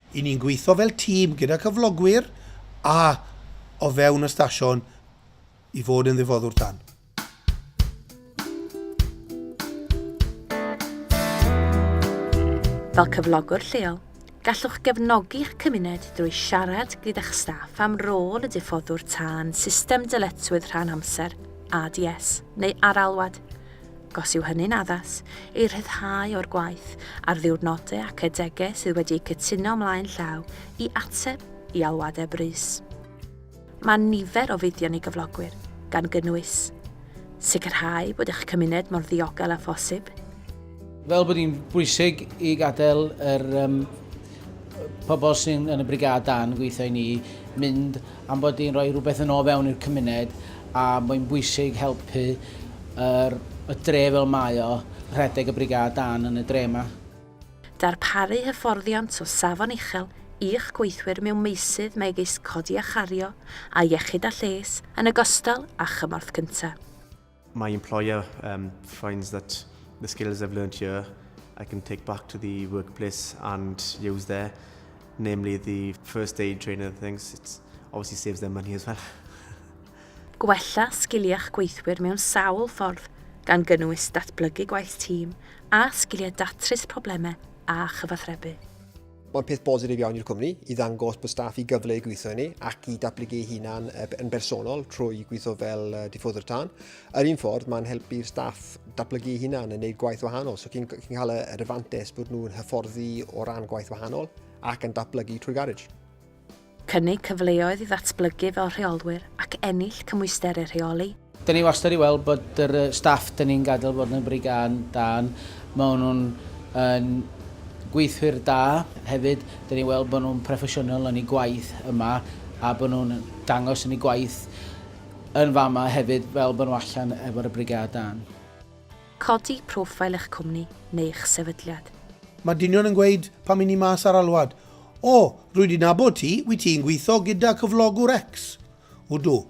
I ni'n gweithio fel tîm gyda cyflogwyr a o fewn y stasiwn i fod yn ddifoddwr tân. Fel cyflogwr lleol, gallwch gefnogi'ch cymuned drwy siarad gyda'ch staff am rôl y diffoddwr tân system dyletswydd rhan amser, ADS, neu aralwad. Gos yw hynny'n addas i rhyddhau o'r gwaith a'r ddiwrnodau ac adegau sydd wedi cytuno ymlaen llaw i ateb i alwadau brys. Mae nifer o fuddion i gyflogwyr, gan gynnwys sicrhau bod eich cymuned mor ddiogel a phosib. Fel bod hi'n bwysig i gadael yr pobl sy'n yn y brigad dan gweithio i ni mynd am bod hi'n rhoi rhywbeth yn o fewn i'r cymuned a mae'n bwysig helpu y dre fel mae o, rhedeg y brigad dan yn y dre yma. Darparu hyfforddiant o safon uchel i'ch gweithwyr mewn meysydd megis codi a chario a iechyd a lles yn ogystal â chymorth cyntaf. My employer finds that the skills I've learned here I can take back to the workplace and use there, namely the first aid training things. It obviously saves them money as well. Gwella sgilia'ch gweithwyr mewn sawl ffordd gan gynnwys datblygu gwaith tîm a sgiliau datrys problemau a chyfathrebu. Mae'n peth bosib iawn i'r cwmni i ddangos bod staff i gyfle i gweithio ni ac i datblygu hunan yn bersonol trwy gweithio fel diffoddwr tân. Yr un ffordd, mae'n helpu'r staff datblygu hunan yn gwneud gwaith wahanol. So chi'n cael yr afantes bod nhw'n hyfforddi o ran gwaith wahanol ac yn datblygu trwy garage. Cynnig cyfleoedd i ddatblygu fel rheolwyr ac ennill cymwysterau rheoli. Dyn ni wastad i weld bod yr staff dyn ni'n gadael bod yn y brigad dan, maen nhw'n gweithwyr da. Hefyd, dyn ni weld bod nhw'n proffesiynol yn ei gwaith yma a bod nhw'n dangos yn ei gwaith yn fama hefyd fel bod nhw allan efo'r brigad dan. Codi profil eich cwmni neu eich sefydliad. Mae dynion yn gweud pan mynd i mas ar alwad, o, rwy di nabod ti, wyt ti'n gweithio gyda cyflogwr X. Wdw.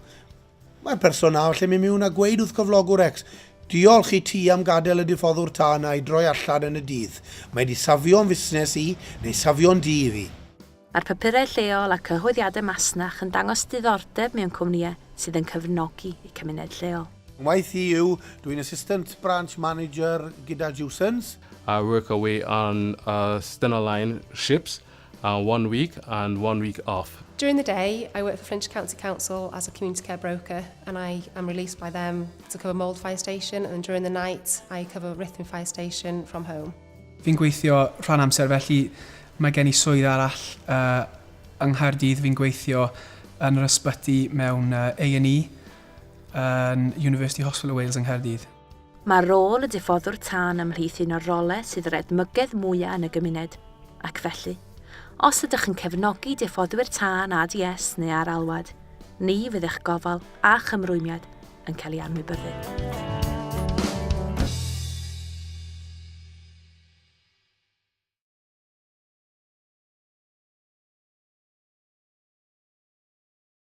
Mae'r person na lle mynd mewn a gweud wrth cyflogwr X, diolch i ti am gadael y diffoddwr tân a'i droi allan yn y dydd. Mae di safio'n fusnes i neu safio'n di i fi. Mae'r papurau lleol a cyhoeddiadau masnach yn dangos diddordeb mewn cwmnïau sydd yn cyfnogi i cymuned lleol. Waith i yw, dwi'n assistant branch manager gyda Jewsons. I work away on Stunner Line ships, 1 week and 1 week off. During the day, I work for Flintshire County Council as a community care broker, and I am released by them to cover Mould Fire Station, and during the night, I cover Rhythm Fire Station from home. Fi'n gweithio rhan amser, felly mae gen i swydd arall yng Nghaerdydd. Fi'n gweithio yn yr ysbyty mewn A&E yn University Hospital Wales yng Nghaerdydd. Mae rôl y diffoddwr tân ymhlith un o'r rolau sydd yr edmygedd mwyaf yn y gymuned, ac felly, os ydych yn cefnogi diffoddwyr tân ADS neu aralwad, ni fydd eich gofal a chymrwymiad yn cael ei anwybyddu.